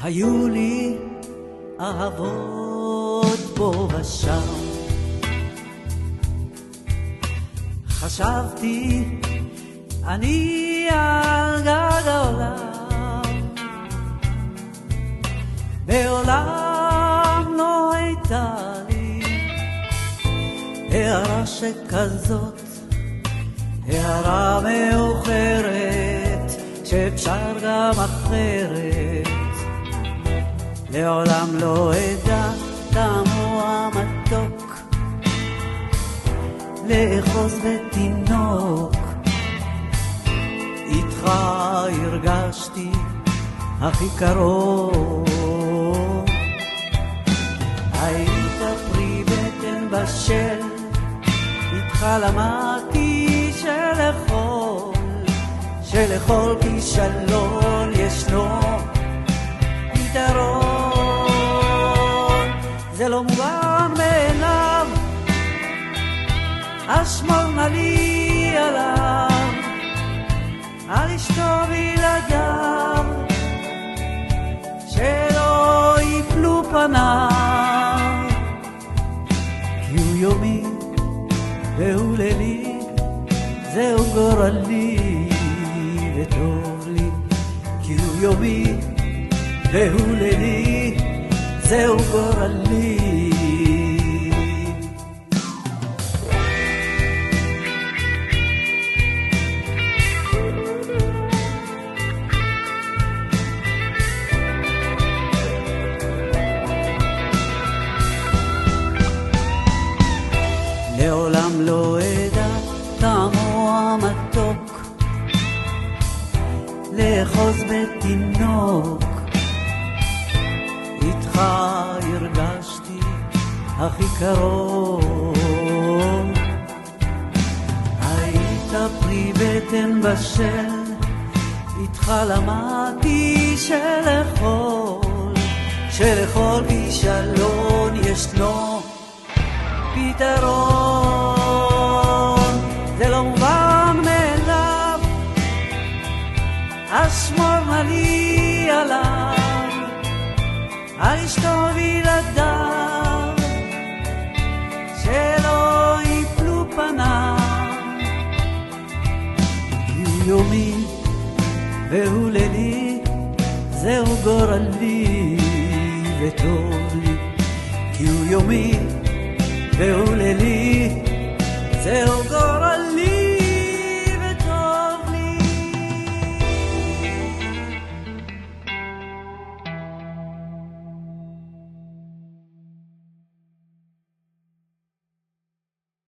היו לי אהבות פה ושם, חשבתי אני על גג העולם, בעולם לא הייתה לי הערה שכזאת, הערה מאוחרת שאפשר גם אחרת. לעולם לא אדע טעמו המתוק, לאחוז בתינוק. איתך הרגשתי הכי קרוב, היית פרי בטן בשל, איתך למדתי שלכל כישלון ישנו פתרון. זה לא מובן מאליו, אשמור נא לי עליו, על אשתו וילדיו, שלא יפלו פניו. כי הוא יומי והוא לילי, זהו גורלי וטוב לי. כי הוא יומי והוא לילי, זהו גורלי. לעולם לא אדע טעמו המתוק, לאחוז בתינוק. איתך הרגשתי הכי קרוב, היית פרי בטן בשל, איתך למדתי שלכל כישלון ישנו פתרון. זה לא מובן מאליו, אשמור נא לי עליו, על אשתו וילדיו, שלא יפלו פניו. כי הוא יומי והוא לילי, זהו גורלי וטוב לי. כי הוא יומי והוא לילי, זהו גורלי.